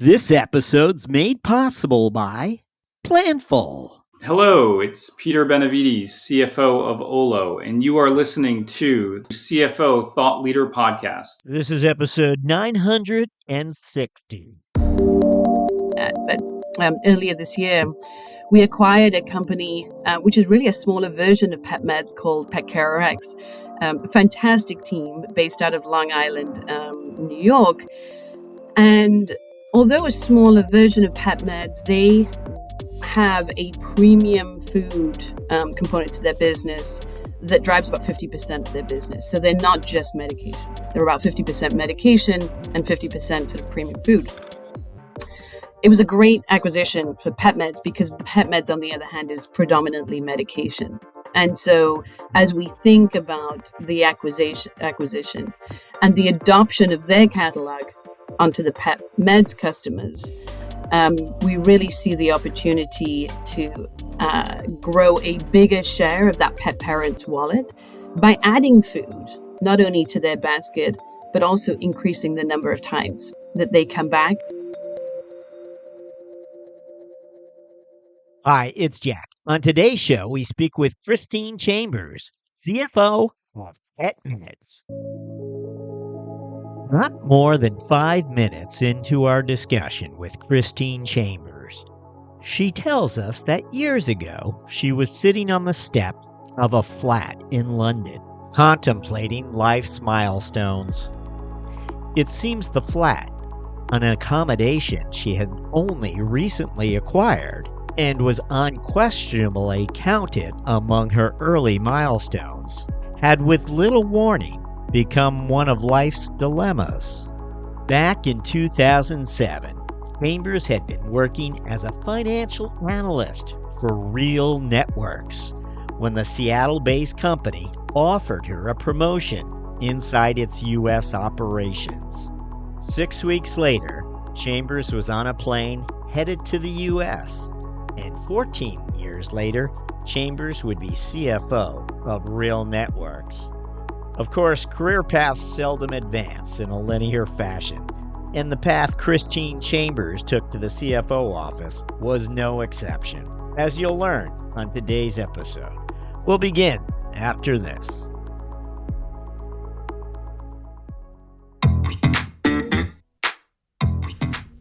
This episode's made possible by Planful. Hello, it's Peter Benavides, CFO of Olo, and you are listening to the CFO Thought Leader Podcast. This is episode 960. Earlier this year, we acquired a company which is really a smaller version of PetMeds called PetCareRx. A fantastic team based out of Long Island, New York. And although a smaller version of PetMeds, they have a premium food component to their business that drives about 50% of their business. So they're not just medication. They're about 50% medication and 50% sort of premium food. It was a great acquisition for PetMeds because PetMeds, on the other hand, is predominantly medication. And so as we think about the acquisition and the adoption of their catalog onto the PetMeds customers, we really see the opportunity to grow a bigger share of that pet parent's wallet by adding food, not only to their basket, but also increasing the number of times that they come back. Hi, it's Jack. On today's show, we speak with Christine Chambers, CFO of PetMeds. Not more than 5 minutes into our discussion with Christine Chambers, she tells us that years ago, she was sitting on the step of a flat in London, contemplating life's milestones. It seems the flat, an accommodation she had only recently acquired, and was unquestionably counted among her early milestones, had with little warning become one of life's dilemmas. Back in 2007, Chambers had been working as a financial analyst for Real Networks when the Seattle-based company offered her a promotion inside its U.S. operations. 6 weeks later, Chambers was on a plane headed to the U.S., and 14 years later, Chambers would be CFO of Real Networks. Of course, career paths seldom advance in a linear fashion, and the path Christine Chambers took to the CFO office was no exception, as you'll learn on today's episode. We'll begin after this.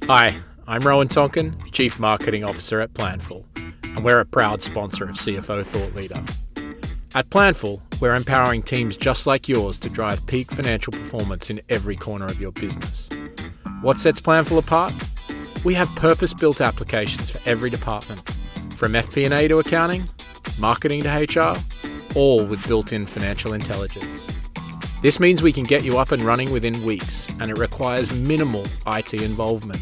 Hi, I'm Rowan Tonkin, Chief Marketing Officer at Planful, and we're a proud sponsor of CFO Thought Leader. At Planful, we're empowering teams just like yours to drive peak financial performance in every corner of your business. What sets Planful apart? We have purpose-built applications for every department, from FP&A to accounting, marketing to HR, all with built-in financial intelligence. This means we can get you up and running within weeks, and it requires minimal IT involvement.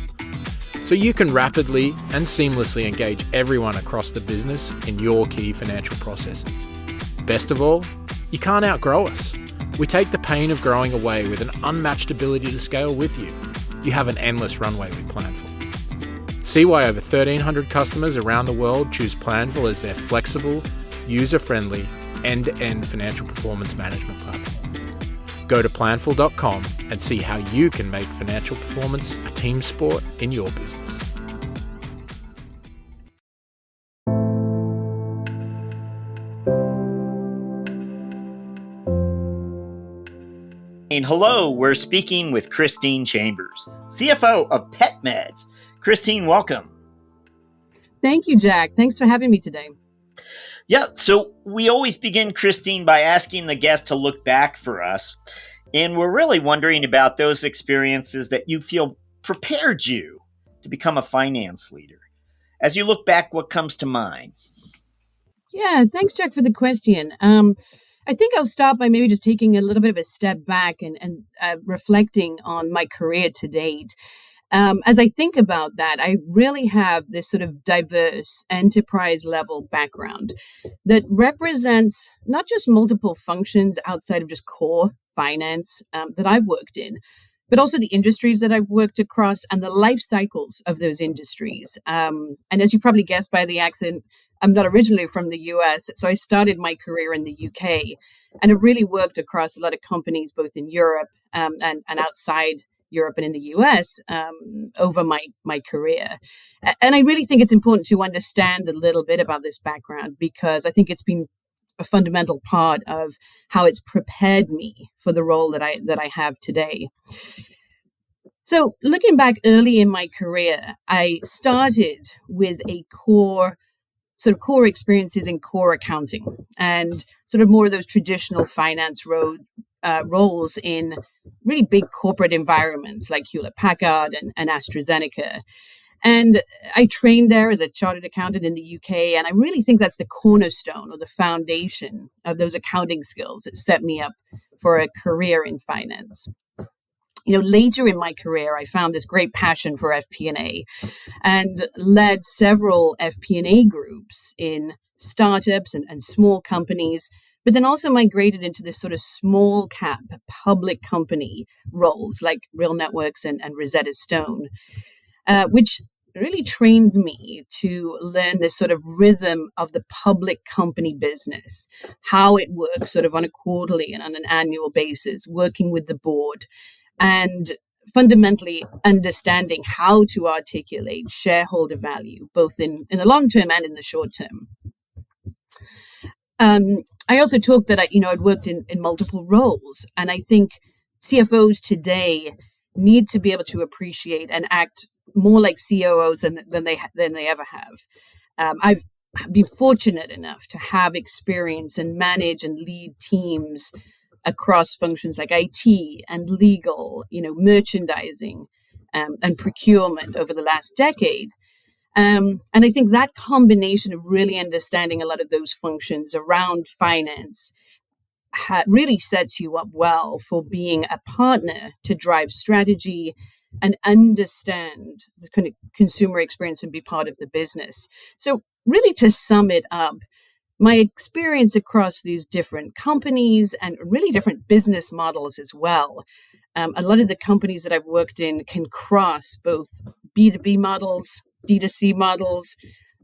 So you can rapidly and seamlessly engage everyone across the business in your key financial processes. Best of all, you can't outgrow us. We take the pain of growing away with an unmatched ability to scale with you. You have an endless runway with Planful. See why over 1,300 customers around the world choose Planful as their flexible, user-friendly, end-to-end financial performance management platform. Go to planful.com and see how you can make financial performance a team sport in your business. And hello, we're speaking with Christine Chambers, CFO of PetMeds. Christine, welcome. Thank you, Jack. Thanks for having me today. Yeah, so we always begin, Christine, by asking the guest to look back for us. And we're really wondering about those experiences that you feel prepared you to become a finance leader. As you look back, what comes to mind? Yeah, thanks, Jack, for the question. I think I'll start by maybe just taking a little bit of a step back and reflecting on my career to date. As I think about that, I really have this sort of diverse enterprise level background that represents not just multiple functions outside of just core finance that I've worked in, but also the industries that I've worked across and the life cycles of those industries. And as you probably guessed by the accent, I'm not originally from the US, so I started my career in the UK and have really worked across a lot of companies, both in Europe and outside Europe and in the US over my career. And I really think it's important to understand a little bit about this background, because I think it's been a fundamental part of how it's prepared me for the role that I have today. So looking back early in my career, I started with a core experiences in core accounting and sort of more of those traditional finance roles in really big corporate environments like Hewlett Packard and AstraZeneca. And I trained there as a chartered accountant in the UK. And I really think that's the cornerstone or the foundation of those accounting skills that set me up for a career in finance. Later in my career, I found this great passion for FP&A and led several FP&A groups in startups and small companies, but then also migrated into this sort of small cap public company roles like Real Networks and Rosetta Stone, which really trained me to learn this sort of rhythm of the public company business, how it works sort of on a quarterly and on an annual basis, working with the board, and fundamentally understanding how to articulate shareholder value, both in the long term and in the short term. I also talked that I'd worked in multiple roles, and I think CFOs today need to be able to appreciate and act more like COOs than they ever have. I've been fortunate enough to have experience and manage and lead teams across functions like IT and legal, merchandising, and procurement over the last decade. And I think that combination of really understanding a lot of those functions around finance really sets you up well for being a partner to drive strategy and understand the kind of consumer experience and be part of the business. So really, to sum it up, my experience across these different companies and really different business models as well. A lot of the companies that I've worked in can cross both B2B models, D2C models.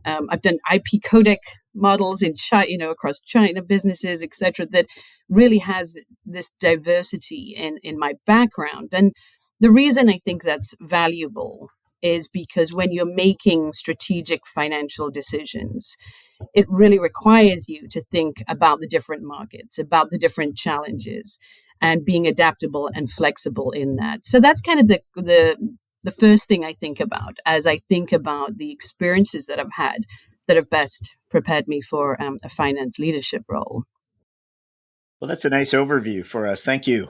I've done IP codec models in China, across China businesses, et cetera, that really has this diversity in my background. And the reason I think that's valuable is because when you're making strategic financial decisions, it really requires you to think about the different markets, about the different challenges, and being adaptable and flexible in that. So that's kind of the first thing I think about as I think about the experiences that I've had that have best prepared me for a finance leadership role. Well, that's a nice overview for us. Thank you.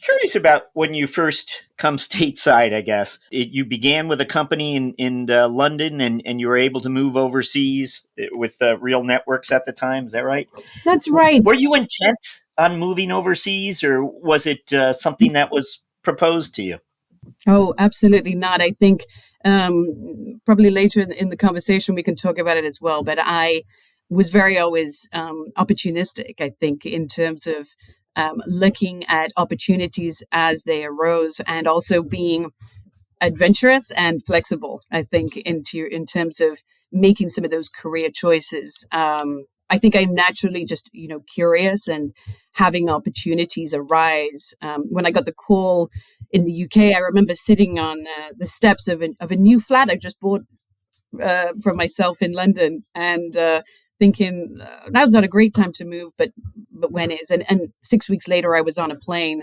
Curious about when you first come stateside, I guess. You began with a company in London and you were able to move overseas with Real Networks at the time. Is that right? That's right. Were you intent on moving overseas, or was it something that was proposed to you? Oh, absolutely not. I think probably later in the conversation we can talk about it as well. But I was very always opportunistic, I think, in terms of looking at opportunities as they arose and also being adventurous and flexible, I think, in terms of making some of those career choices. I think I'm naturally just, curious and having opportunities arise. When I got the call in the UK, I remember sitting on the steps of a new flat I just bought for myself in London and thinking now's not a great time to move, but when is? And 6 weeks later, I was on a plane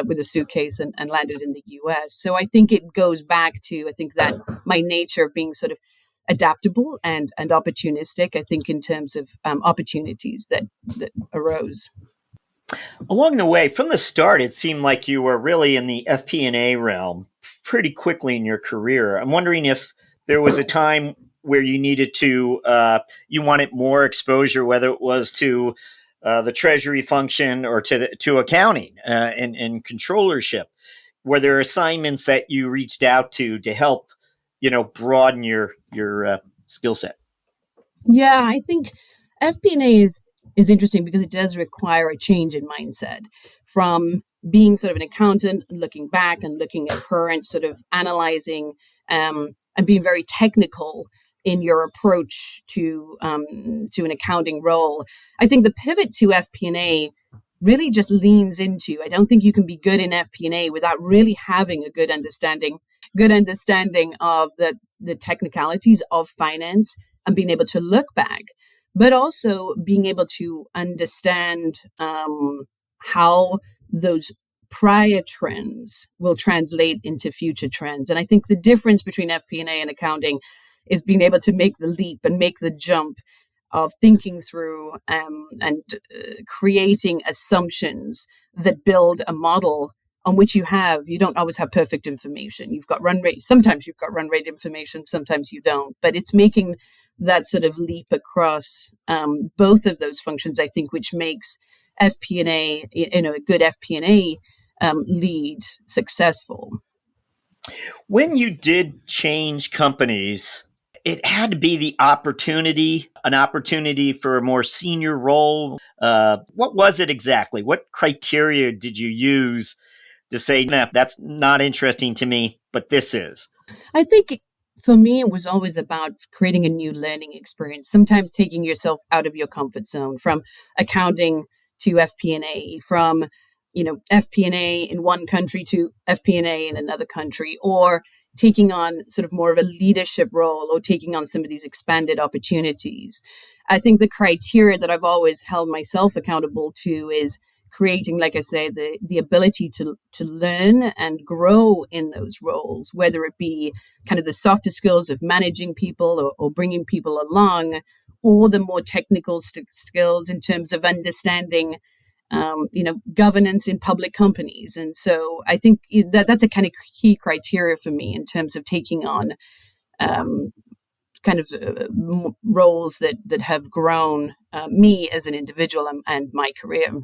with a suitcase and landed in the US. So I think it goes back to, I think that my nature of being sort of adaptable and opportunistic, I think in terms of opportunities that arose. Along the way, from the start, it seemed like you were really in the FP&A realm pretty quickly in your career. I'm wondering if there was a time where you needed to, you wanted more exposure, whether it was to the treasury function or to accounting and controllership. Were there assignments that you reached out to help, broaden your skill set? Yeah, I think FP&A is interesting because it does require a change in mindset from being sort of an accountant and looking back and looking at current sort of analyzing and being very technical in your approach to an accounting role. I think the pivot to FP&A really just leans into. I don't think you can be good in FP&A without really having a good understanding of the technicalities of finance and being able to look back, but also being able to understand how those prior trends will translate into future trends. And I think the difference between FP&A and accounting is being able to make the leap and make the jump of thinking through and creating assumptions that build a model on which you don't always have perfect information. You've got run rate. Sometimes you've got run rate information, sometimes you don't. But it's making that sort of leap across both of those functions, I think, which makes FP&A, a good FP&A lead successful. When you did change companies, it had to be an opportunity for a more senior role. What was it exactly? What criteria did you use to say, nah, that's not interesting to me, but this is? I think for me, it was always about creating a new learning experience, sometimes taking yourself out of your comfort zone, from accounting to FP&A, from FP&A in one country to FP&A in another country, or taking on sort of more of a leadership role, or taking on some of these expanded opportunities. I think the criteria that I've always held myself accountable to is creating, like I say, the ability to learn and grow in those roles, whether it be kind of the softer skills of managing people or bringing people along, or the more technical skills in terms of understanding governance in public companies. And so I think that's a kind of key criteria for me in terms of taking on roles that have grown me as an individual and my career.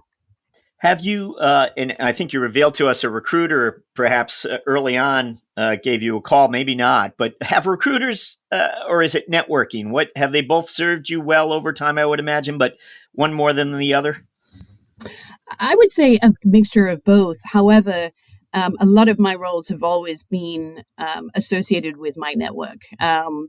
Have you, and I think you revealed to us, a recruiter perhaps early on gave you a call, maybe not, but have recruiters, or is it networking? What have they both served you well over time, I would imagine, but one more than the other? I would say a mixture of both. However, a lot of my roles have always been associated with my network,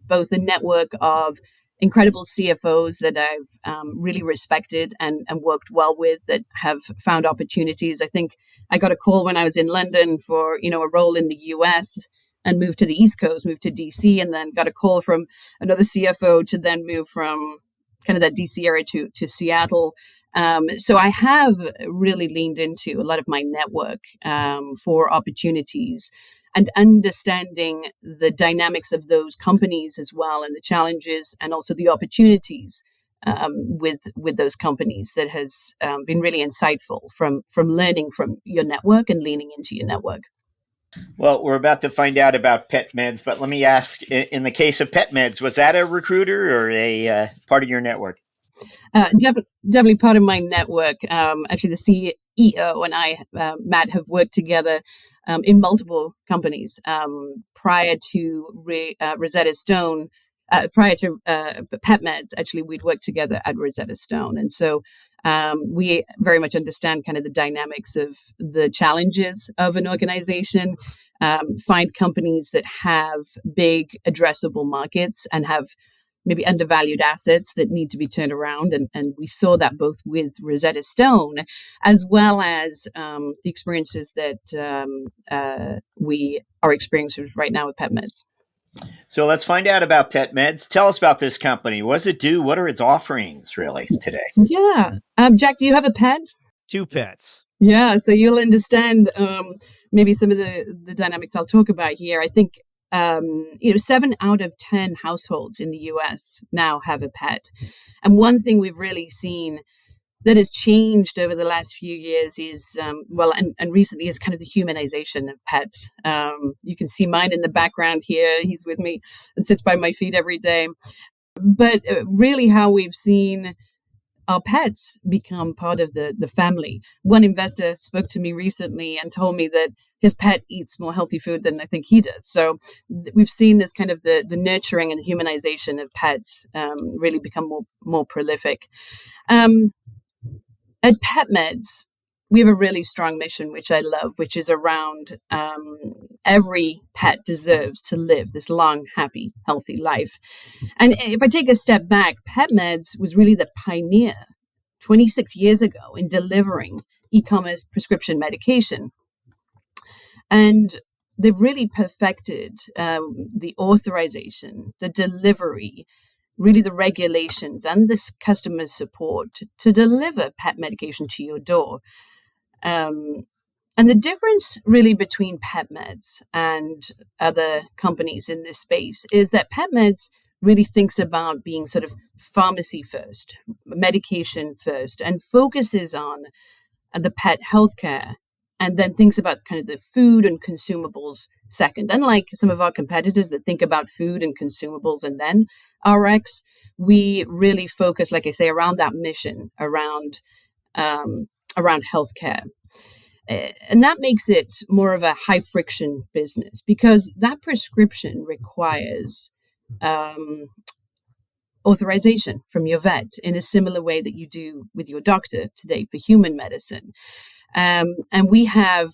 both a network of incredible CFOs that I've really respected and worked well with, that have found opportunities. I think I got a call when I was in London for, a role in the US, and moved to the East Coast, moved to DC, and then got a call from another CFO to then move from kind of that DC area to Seattle. So I have really leaned into a lot of my network for opportunities, and understanding the dynamics of those companies as well, and the challenges and also the opportunities with those companies, that has been really insightful from learning from your network and leaning into your network. Well, we're about to find out about PetMeds, but let me ask, in the case of PetMeds, was that a recruiter or a part of your network? Definitely part of my network. Actually, the CEO and I, Matt, have worked together in multiple companies prior to Rosetta Stone. Prior to PetMeds, actually, we'd worked together at Rosetta Stone. And so we very much understand kind of the dynamics of the challenges of an organization, find companies that have big addressable markets and have maybe undervalued assets that need to be turned around. And we saw that both with Rosetta Stone, as well as the experiences that we are experiencing right now with PetMeds. So let's find out about PetMeds. Tell us about this company. What does it do? What are its offerings really today? Yeah. Jack, do you have a pet? 2 pets. Yeah. So you'll understand maybe some of the dynamics I'll talk about here. I think 7 out of 10 households in the US now have a pet. And one thing we've really seen that has changed over the last few years is, and recently, is kind of the humanization of pets. You can see mine in the background here. He's with me and sits by my feet every day. But really how we've seen our pets become part of the family. One investor spoke to me recently and told me that his pet eats more healthy food than I think he does. So we've seen this kind of the nurturing and humanization of pets really become more prolific. At PetMeds, we have a really strong mission, which I love, which is around every pet deserves to live this long, happy, healthy life. And if I take a step back, PetMeds was really the pioneer 26 years ago in delivering e-commerce prescription medication. And they've really perfected the authorization, the delivery, really the regulations and this customer support to deliver pet medication to your door. And the difference really between PetMeds and other companies in this space is that PetMeds really thinks about being sort of pharmacy first, medication first, and focuses on the pet healthcare, and then thinks about kind of the food and consumables second. Unlike some of our competitors that think about food and consumables and then RX, we really focus, like I say, around that mission, around healthcare. And that makes it more of a high friction business because that prescription requires authorization from your vet in a similar way that you do with your doctor today for human medicine. And we have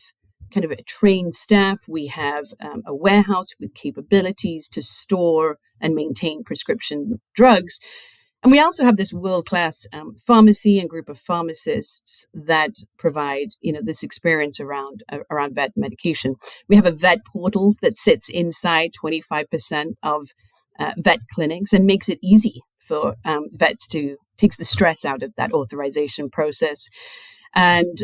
kind of a trained staff. We have a warehouse with capabilities to store and maintain prescription drugs. And we also have this world-class pharmacy and group of pharmacists that provide, this experience around vet medication. We have a vet portal that sits inside 25% of vet clinics and makes it easy for vets takes the stress out of that authorization process. And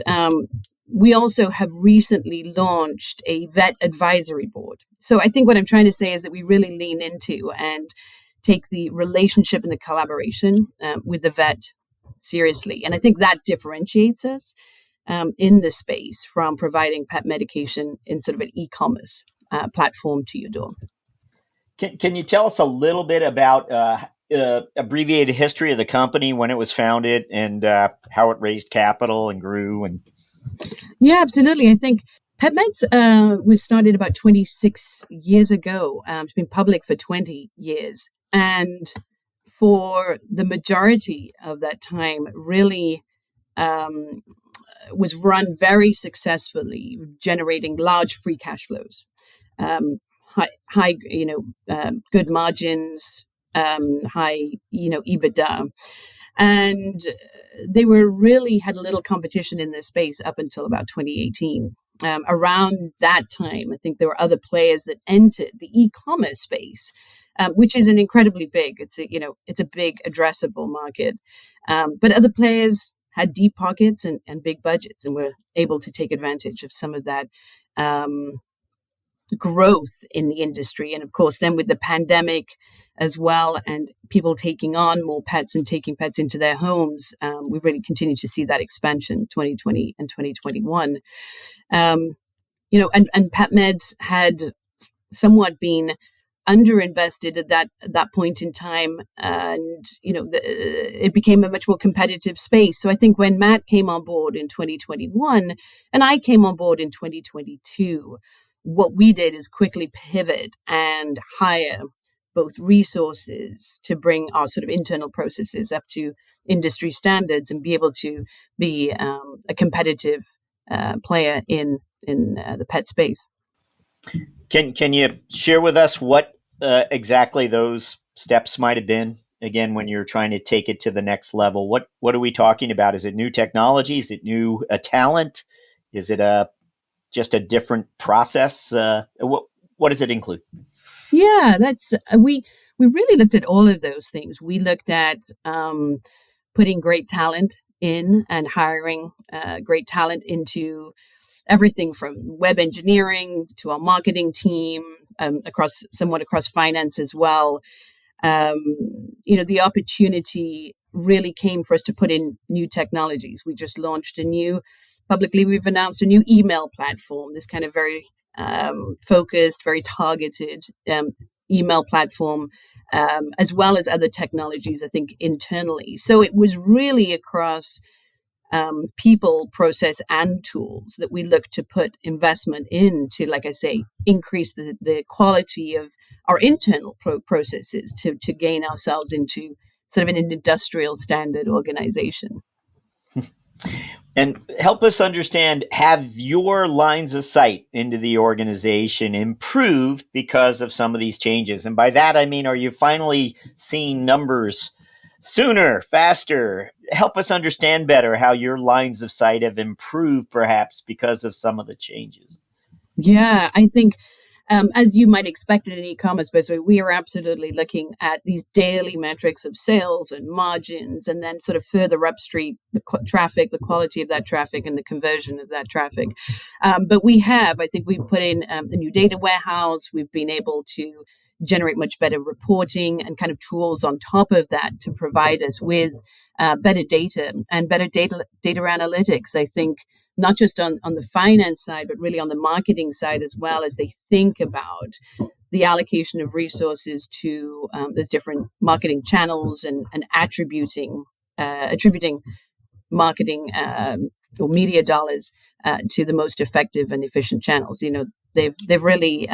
we also have recently launched a vet advisory board. So I think what I'm trying to say is that we really lean into and take the relationship and the collaboration with the vet seriously. And I think that differentiates us in this space from providing pet medication in sort of an e-commerce platform to your door. Can you tell us a little bit about abbreviated history of the company, when it was founded, and how it raised capital and grew? And yeah, absolutely. I think PetMeds was started about 26 years ago. It's been public for 20 years. And for the majority of that time, really was run very successfully, generating large free cash flows, high good margins, high, EBITDA. And they had a little competition in this space up until about 2018. Around that time, I think there were other players that entered the e-commerce space, which is an incredibly big. It's a big addressable market. But other players had deep pockets and big budgets, and were able to take advantage of some of that growth in the industry. And of course, then with the pandemic as well, and people taking on more pets and taking pets into their homes, we really continue to see that expansion 2020 and 2021. And PetMeds had somewhat been underinvested at that point in time, and it became a much more competitive space. So I think when Matt came on board in 2021 and I came on board in 2022, what we did is quickly pivot and hire both resources to bring our sort of internal processes up to industry standards and be able to be a competitive player in the pet space. Can you share with us what exactly those steps might have been? Again, when you're trying to take it to the next level, what are we talking about? Is it new technology? Is it new talent? Is it just a different process? What does it include? Yeah, that's we really looked at all of those things. We looked at putting great talent in and hiring great talent into everything from web engineering to our marketing team, across finance as well. The opportunity really came for us to put in new technologies. We just launched we've announced a new email platform, this kind of very focused, very targeted email platform, as well as other technologies, I think, internally. So it was really across people, process, and tools that we look to put investment in to, like I say, increase the quality of our internal processes to gain ourselves into sort of an industrial standard organization. And help us understand, have your lines of sight into the organization improved because of some of these changes? And by that, I mean, are you finally seeing numbers Sooner, faster. Help us understand better how your lines of sight have improved, perhaps because of some of the changes. Yeah, I think as you might expect in an e-commerce space, we are absolutely looking at these daily metrics of sales and margins, and then sort of further upstream the traffic, the quality of that traffic, and the conversion of that traffic. But I think we've put in the new data warehouse. We've been able to generate much better reporting and kind of tools on top of that to provide us with better data and better data analytics. I think not just on the finance side, but really on the marketing side as well, as they think about the allocation of resources to those different marketing channels and attributing marketing or media dollars to the most effective and efficient channels. They've really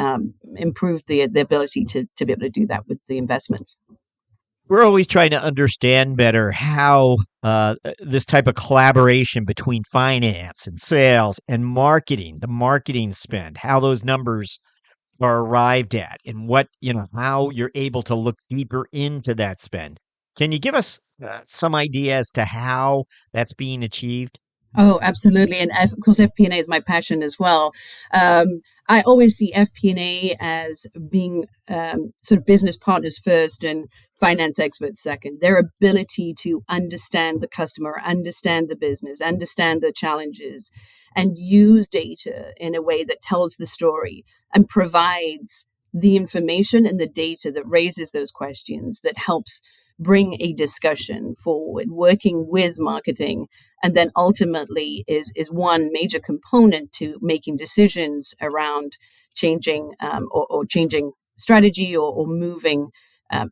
improved the ability to be able to do that with the investments. We're always trying to understand better how this type of collaboration between finance and sales and marketing, the marketing spend, how those numbers are arrived at and how you're able to look deeper into that spend. Can you give us some idea as to how that's being achieved? Oh, absolutely. And of course, FP&A is my passion as well. I always see FP&A as being sort of business partners first and finance experts second. Their ability to understand the customer, understand the business, understand the challenges, and use data in a way that tells the story and provides the information and the data that raises those questions, that helps bring a discussion forward, working with marketing, and then ultimately is one major component to making decisions around changing or changing strategy or moving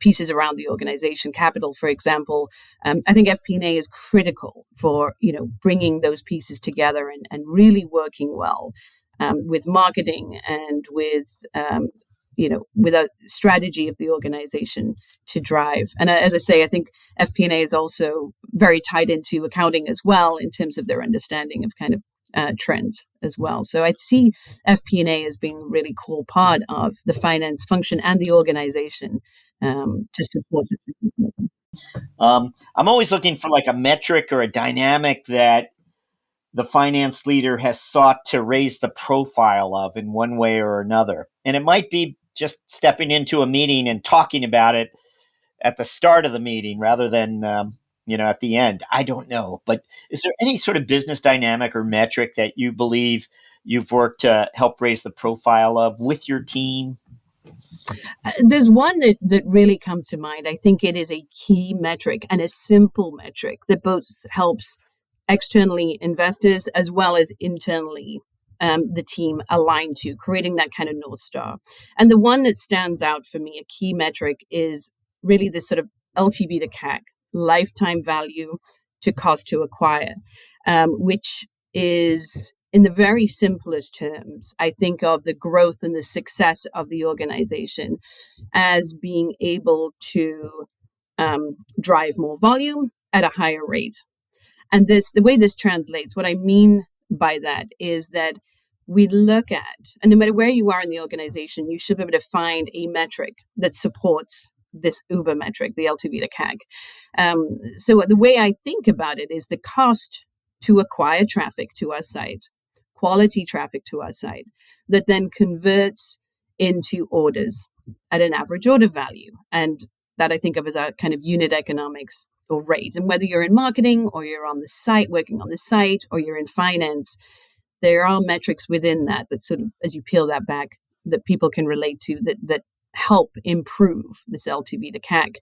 pieces around the organization. Capital, for example, I think FP&A is critical for bringing those pieces together and really working well with marketing and with a strategy of the organization to drive. And as I say, I think FP&A is also very tied into accounting as well in terms of their understanding of kind of trends as well. So I see FP&A as being a really core part of the finance function and the organization to support it. I'm always looking for like a metric or a dynamic that the finance leader has sought to raise the profile of in one way or another. And it might be just stepping into a meeting and talking about it at the start of the meeting rather than, at the end. I don't know. But is there any sort of business dynamic or metric that you believe you've worked to help raise the profile of with your team? There's one that really comes to mind. I think it is a key metric and a simple metric that both helps externally investors as well as internally the team align to, creating that kind of North Star. And the one that stands out for me, a key metric, is really this sort of LTV to CAC, lifetime value to cost to acquire, which is, in the very simplest terms, I think of the growth and the success of the organization as being able to drive more volume at a higher rate. And the way this translates, what I mean by that is that we look at, and no matter where you are in the organization, you should be able to find a metric that supports this Uber metric, the LTV to CAC. So the way I think about it is the cost to acquire traffic to our site, quality traffic to our site, that then converts into orders at an average order value. And that I think of as a kind of unit economics or rate. And whether you're in marketing or you're on the site, working on the site, or you're in finance, there are metrics within that sort of, as you peel that back, that people can relate to that help improve this LTV to CAC.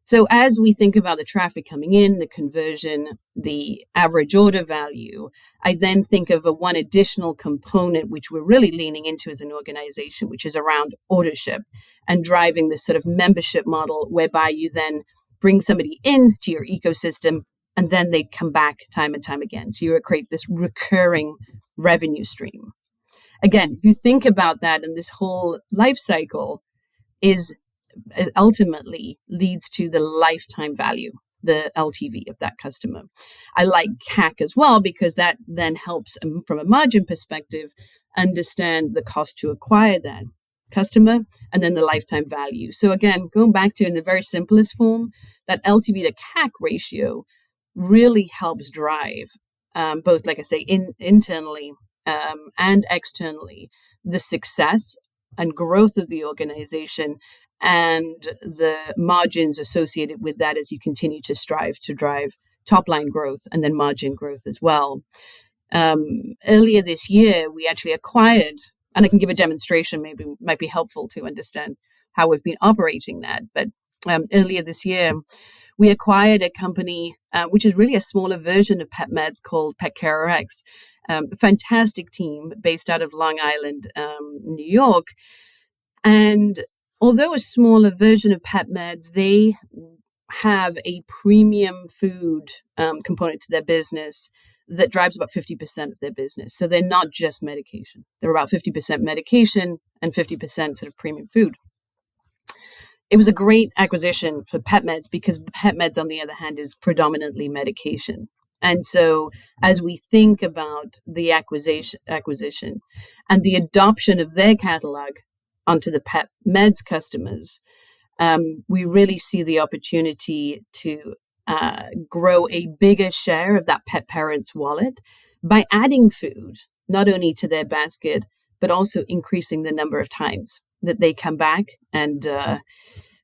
So as we think about the traffic coming in, the conversion, the average order value, I then think of one additional component, which we're really leaning into as an organization, which is around ordership and driving this sort of membership model whereby you then bring somebody into your ecosystem and then they come back time and time again. So you create this recurring revenue stream. Again, if you think about that, and this whole life cycle is ultimately leads to the lifetime value, the LTV of that customer. I like CAC as well because that then helps from a margin perspective understand the cost to acquire that. customer, and then the lifetime value. So again, going back to in the very simplest form, that LTV to CAC ratio really helps drive both, like I say, internally and externally, the success and growth of the organization and the margins associated with that as you continue to strive to drive top line growth and then margin growth as well. Earlier this year, we actually acquired, and I can give a demonstration, maybe might be helpful to understand how we've been operating that. But earlier this year, we acquired a company which is really a smaller version of PetMeds called PetCareRx. A fantastic team based out of Long Island, New York. And although a smaller version of PetMeds, they have a premium food component to their business that drives about 50% of their business. So they're not just medication. They're about 50% medication and 50% sort of premium food. It was a great acquisition for PetMeds because PetMeds, on the other hand, is predominantly medication. And so as we think about the acquisition and the adoption of their catalog onto the PetMeds customers, we really see the opportunity to grow a bigger share of that pet parent's wallet by adding food, not only to their basket, but also increasing the number of times that they come back. And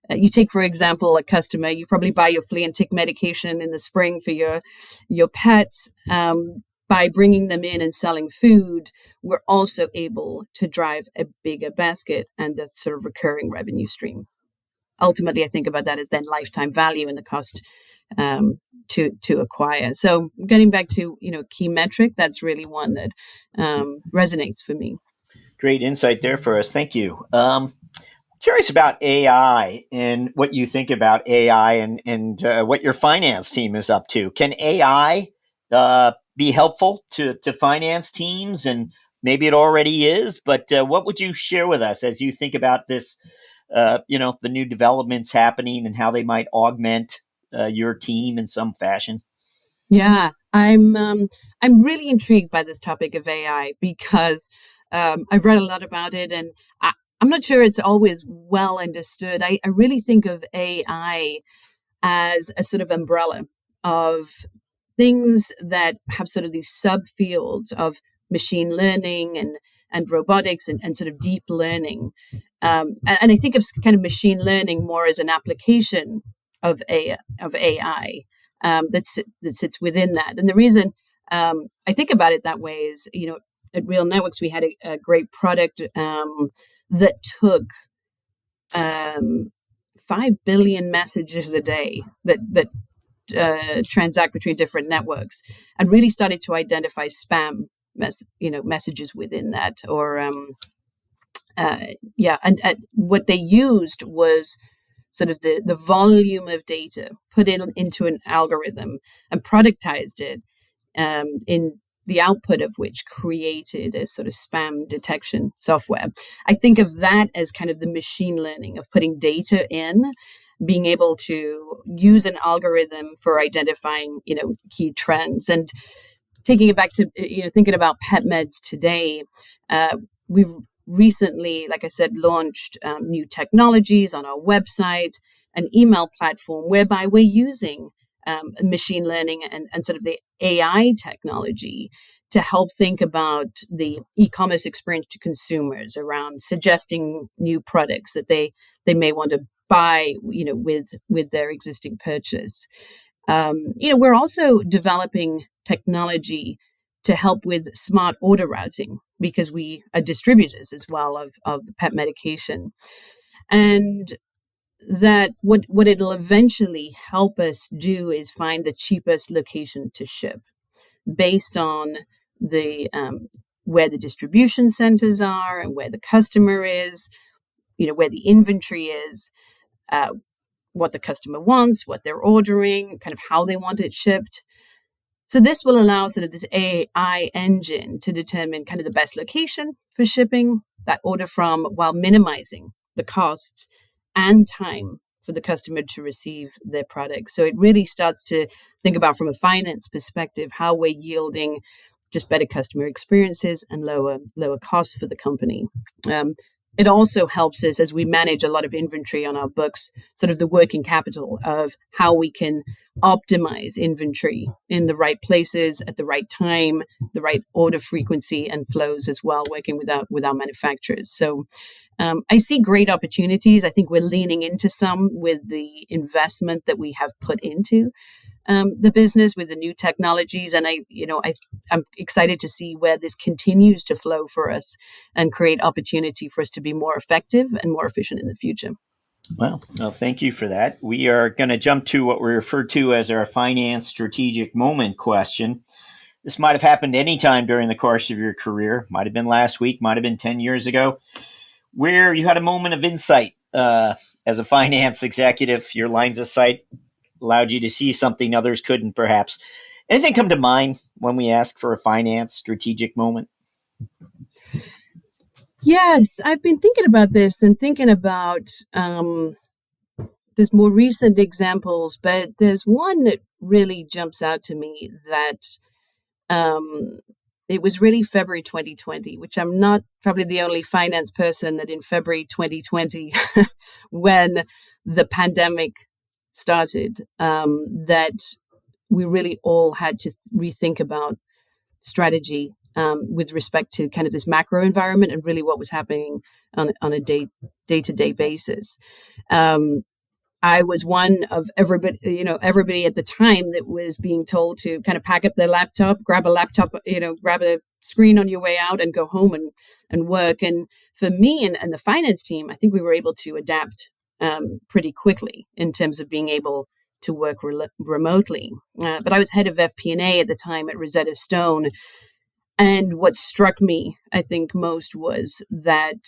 you take, for example, a customer, you probably buy your flea and tick medication in the spring for your pets. By bringing them in and selling food, we're also able to drive a bigger basket and that sort of recurring revenue stream. Ultimately, I think about that as then lifetime value and the cost to acquire. So getting back to, key metric, that's really one that resonates for me. Great insight there for us. Thank you. Curious about AI and what you think about AI and what your finance team is up to. Can AI be helpful to finance teams? And maybe it already is, but what would you share with us as you think about this, the new developments happening and how they might augment your team in some fashion? Yeah, I'm really intrigued by this topic of AI because I've read a lot about it, and I'm not sure it's always well understood. I really think of AI as a sort of umbrella of things that have sort of these subfields of machine learning and robotics and sort of deep learning. And I think of kind of machine learning more as an application of AI that sits within that. And the reason I think about it that way is, at Real Networks, we had a great product that took 5 billion messages a day that transact between different networks, and really started to identify spam messages within that, or and what they used was sort of the volume of data, put it into an algorithm and productized it in the output of which created a sort of spam detection software. I think of that as kind of the machine learning of putting data in, being able to use an algorithm for identifying, key trends. And taking it back to, thinking about PetMeds today, we've recently, like I said, launched new technologies on our website, an email platform whereby we're using machine learning and sort of the AI technology to help think about the e-commerce experience to consumers around suggesting new products that they may want to buy, with their existing purchase. We're also developing technology to help with smart order routing because we are distributors as well of the pet medication. And that what it'll eventually help us do is find the cheapest location to ship based on the where the distribution centers are and where the customer is, where the inventory is, what the customer wants, what they're ordering, kind of how they want it shipped. So this will allow sort of this AI engine to determine kind of the best location for shipping that order from, while minimizing the costs and time for the customer to receive their product. So it really starts to think about, from a finance perspective, how we're yielding just better customer experiences and lower costs for the company. it also helps us as we manage a lot of inventory on our books, sort of the working capital of how we can optimize inventory in the right places at the right time, the right order frequency and flows as well, working with our manufacturers. So I see great opportunities. I think we're leaning into some with the investment that we have put into the business with the new technologies. And I'm excited to see where this continues to flow for us and create opportunity for us to be more effective and more efficient in the future. Well, thank you for that. We are going to jump to what we refer to as our finance strategic moment question. This might have happened anytime during the course of your career. Might have been last week, might have been 10 years ago, where you had a moment of insight as a finance executive. Your lines of sight allowed you to see something others couldn't, perhaps. Anything come to mind when we ask for a finance strategic moment? Yes, I've been thinking about this and thinking about there's more recent examples, but there's one that really jumps out to me that it was really February 2020, which I'm not probably the only finance person that in February 2020, when the pandemic started, that we really all had to rethink about strategy with respect to kind of this macro environment and really what was happening on a day-to-day basis. I was one of everybody at the time that was being told to kind of pack up their laptop, grab a screen on your way out and go home and work. And for me and the finance team, I think we were able to adapt pretty quickly in terms of being able to work remotely. But I was head of FP&A at the time at Rosetta Stone. And what struck me, I think, most was that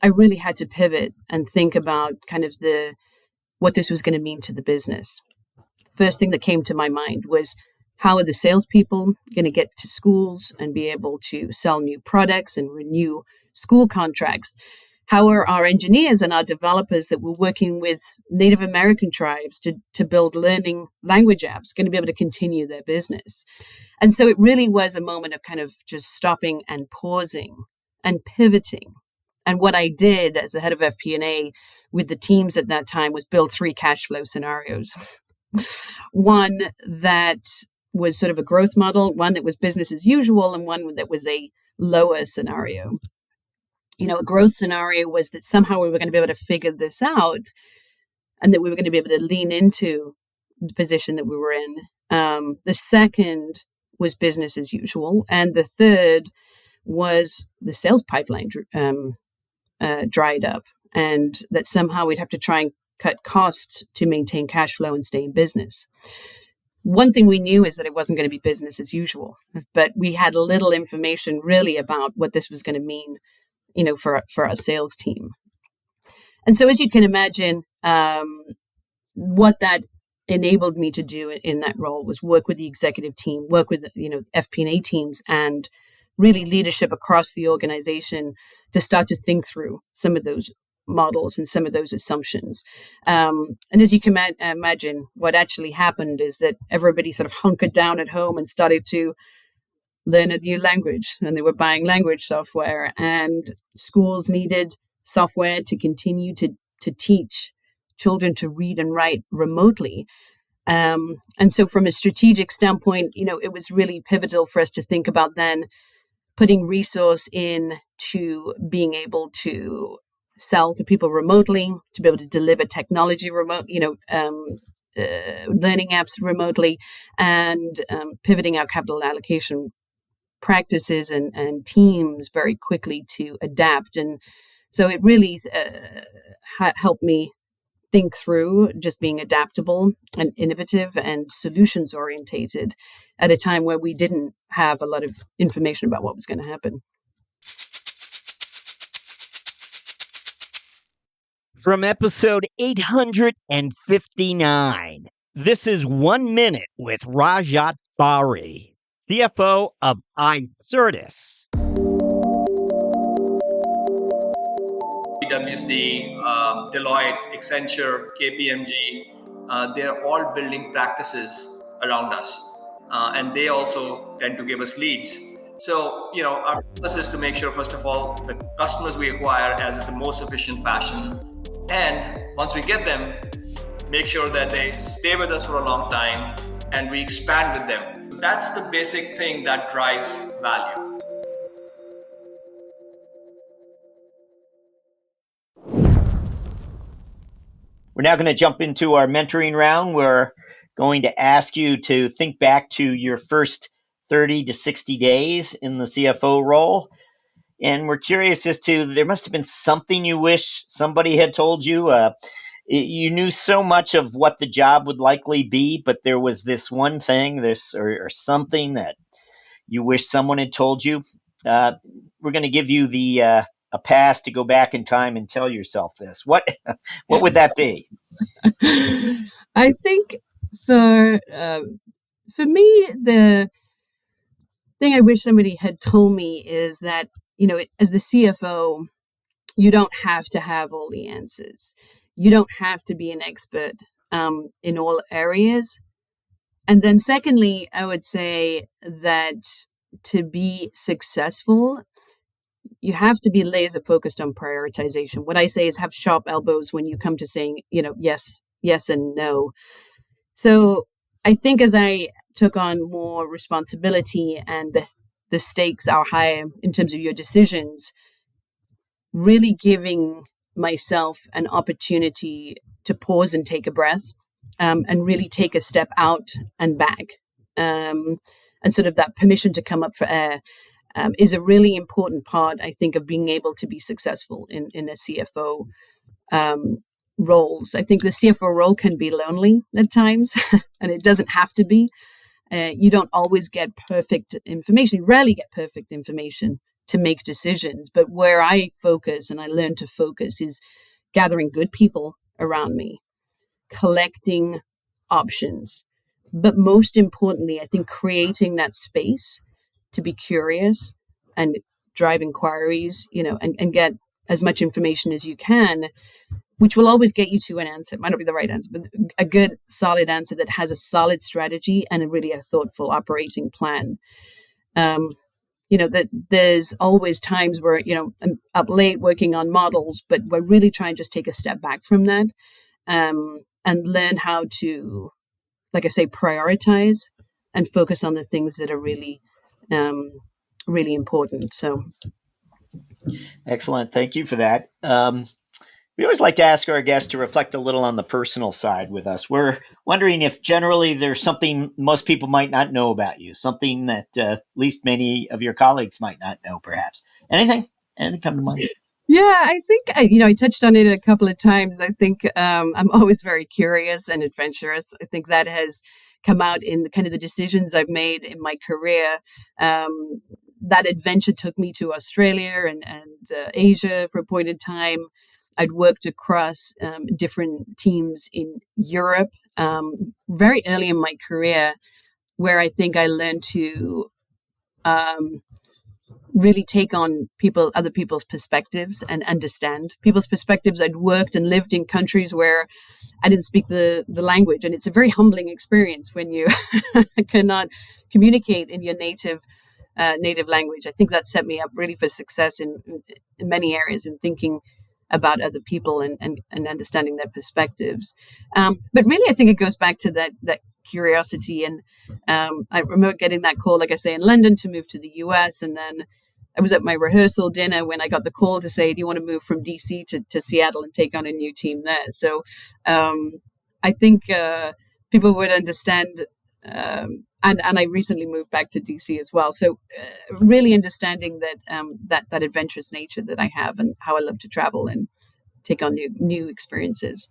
I really had to pivot and think about kind of what this was going to mean to the business. First thing that came to my mind was, how are the salespeople going to get to schools and be able to sell new products and renew school contracts? How are our engineers and our developers that were working with Native American tribes to build learning language apps going to be able to continue their business? And so it really was a moment of kind of just stopping and pausing and pivoting. And what I did as the head of FP&A with the teams at that time was build 3 cash flow scenarios. One that was sort of a growth model, one that was business as usual, and one that was a lower scenario. A growth scenario was that somehow we were going to be able to figure this out and that we were going to be able to lean into the position that we were in. The second was business as usual. And the third was the sales pipeline dried up, and that somehow we'd have to try and cut costs to maintain cash flow and stay in business. One thing we knew is that it wasn't going to be business as usual, but we had little information really about what this was going to mean, for our sales team. And so as you can imagine, what that enabled me to do in that role was work with the executive team, work with, FP&A teams and really leadership across the organization to start to think through some of those models and some of those assumptions. And as you can imagine, what actually happened is that everybody sort of hunkered down at home and started to learn a new language, and they were buying language software, and schools needed software to continue to teach children to read and write remotely. And so from a strategic standpoint, it was really pivotal for us to think about then putting resource in to being able to sell to people remotely, to be able to deliver technology remote, learning apps remotely, and pivoting our capital allocation practices and teams very quickly to adapt. And so it really helped me think through just being adaptable and innovative and solutions orientated at a time where we didn't have a lot of information about what was going to happen. From episode 859, this is 1 Minute with Rajat Bari, CFO of iCertis. PwC, Deloitte, Accenture, KPMG, they're all building practices around us. And they also tend to give us leads. So, our focus is to make sure, first of all, the customers we acquire as the most efficient fashion. And once we get them, make sure that they stay with us for a long time and we expand with them. That's the basic thing that drives value. We're now going to jump into our mentoring round. We're going to ask you to think back to your first 30 to 60 days in the CFO role. And we're curious as to, there must have been something you wish somebody had told you. You knew so much of what the job would likely be, but there was this one thing, or something that you wish someone had told you. We're going to give you a pass to go back in time and tell yourself this. What would that be? I think for me, the thing I wish somebody had told me is that, as the CFO, you don't have to have all the answers. You don't have to be an expert in all areas. And then secondly, I would say that to be successful, you have to be laser focused on prioritization. What I say is have sharp elbows when you come to saying, yes, and no. So I think as I took on more responsibility and the stakes are higher in terms of your decisions, really giving myself an opportunity to pause and take a breath, and really take a step out and back, and sort of that permission to come up for air, is a really important part, I think, of being able to be successful in a CFO roles. I think the CFO role can be lonely at times, and it doesn't have to be. You don't always get perfect information. You rarely get perfect information to make decisions. But where I focus, and I learn to focus, is gathering good people around me, collecting options. But most importantly, I think creating that space to be curious and drive inquiries, and get as much information as you can, which will always get you to an answer. It might not be the right answer, but a good, solid answer that has a solid strategy and a thoughtful operating plan. That there's always times where, I'm up late working on models, but we're really trying to just take a step back from that, and learn how to, like I say, prioritize and focus on the things that are really, really important. So. Excellent. Thank you for that. We always like to ask our guests to reflect a little on the personal side with us. We're wondering if generally there's something most people might not know about you, something that at least many of your colleagues might not know, perhaps. Anything come to mind? Yeah, I think, I touched on it a couple of times. I think I'm always very curious and adventurous. I think that has come out in kind of the decisions I've made in my career. That adventure took me to Australia and Asia for a point in time. I'd worked across different teams in Europe very early in my career, where I think I learned to really take on other people's perspectives and understand people's perspectives. I'd worked and lived in countries where I didn't speak the language, and it's a very humbling experience when you cannot communicate in your native language. I think that set me up really for success in many areas in thinking about other people and understanding their perspectives. But really, I think it goes back to that curiosity. And I remember getting that call, like I say, in London to move to the US. And then I was at my rehearsal dinner when I got the call to say, do you want to move from DC to Seattle and take on a new team there? So I think people would understand. And I recently moved back to DC as well. So really understanding that adventurous nature that I have and how I love to travel and take on new experiences.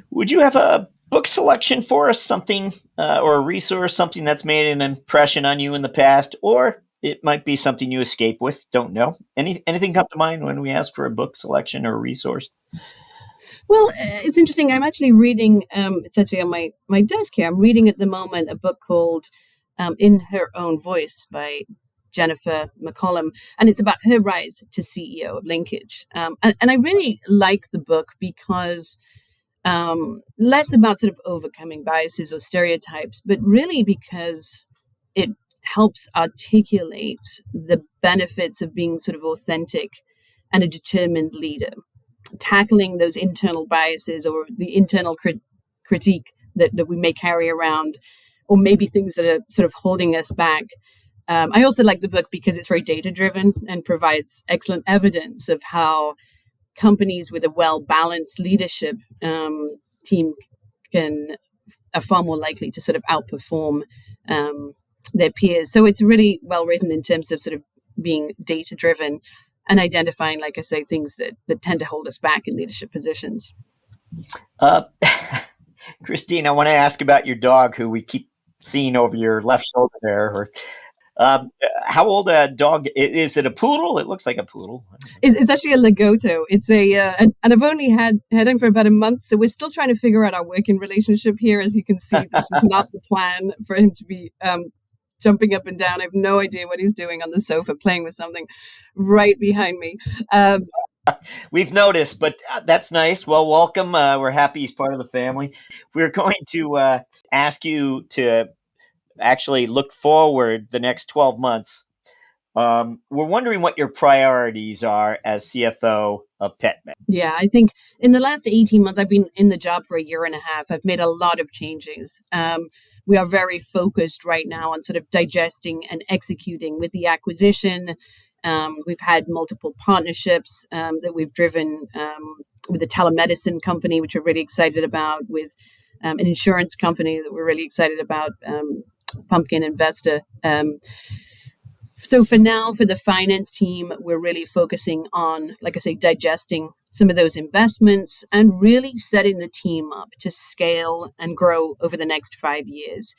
Would you have a book selection for us, something or a resource, something that's made an impression on you in the past, or it might be something you escape with? Don't know. Anything come to mind when we ask for a book selection or a resource? Well, it's interesting. I'm actually reading, it's actually on my desk here. I'm reading at the moment a book called In Her Own Voice by Jennifer McCollum. And it's about her rise to CEO of Linkage. And I really like the book because less about sort of overcoming biases or stereotypes, but really because it helps articulate the benefits of being sort of authentic and a determined leader, tackling those internal biases or the internal critique that we may carry around, or maybe things that are sort of holding us back. I also like the book because it's very data-driven and provides excellent evidence of how companies with a well-balanced leadership team are far more likely to sort of outperform their peers. So it's really well written in terms of sort of being data-driven and identifying, like I say, things that tend to hold us back in leadership positions. Christine, I want to ask about your dog, who we keep seeing over your left shoulder there. How old a dog? Is it a poodle? It looks like a poodle. It's actually a Lagotto. It's and I've only had him for about a month, so we're still trying to figure out our working relationship here. As you can see, this was not the plan for him to be jumping up and down. I have no idea what he's doing on the sofa, playing with something right behind me. We've noticed, but that's nice. Well, welcome. We're happy he's part of the family. We're going to ask you to actually look forward the next 12 months. We're wondering what your priorities are as CFO of PetMeds. Yeah, I think in the last 18 months, I've been in the job for a year and a half. I've made a lot of changes. We are very focused right now on sort of digesting and executing with the acquisition. We've had multiple partnerships that we've driven with a telemedicine company, which we're really excited about, with an insurance company that we're really excited about, Pumpkin Investor. So for now, for the finance team, we're really focusing on, like I say, digesting some of those investments and really setting the team up to scale and grow over the next 5 years.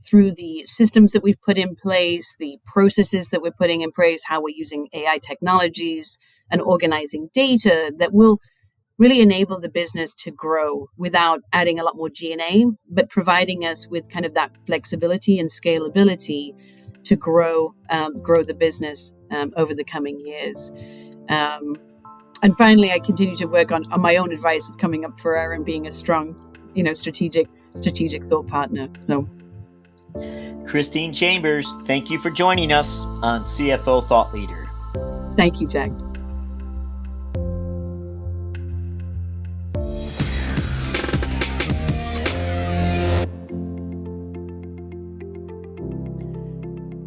Through the systems that we've put in place, the processes that we're putting in place, how we're using AI technologies and organizing data that will really enable the business to grow without adding a lot more G&A, but providing us with kind of that flexibility and scalability to grow the business over the coming years. And finally, I continue to work on my own advice of coming up for air and being a strong, strategic thought partner. So, Christine Chambers, thank you for joining us on CFO Thought Leader. Thank you, Jack.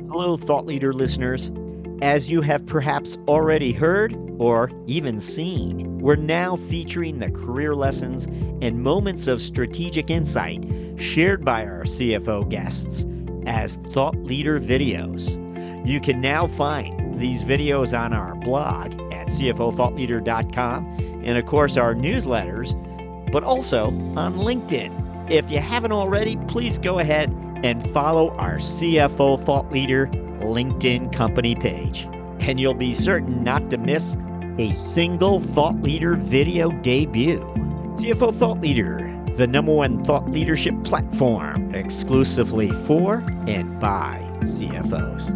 Hello, Thought Leader listeners. As you have perhaps already heard or even seen, we're now featuring the career lessons and moments of strategic insight shared by our CFO guests as Thought Leader videos. You can now find these videos on our blog at cfothoughtleader.com and, of course, our newsletters, but also on LinkedIn. If you haven't already, please go ahead and follow our CFO Thought Leader LinkedIn company page, and you'll be certain not to miss a single Thought Leader video debut. CFO Thought Leader, the #1 thought leadership platform exclusively for and by CFOs.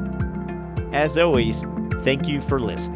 As always, thank you for listening.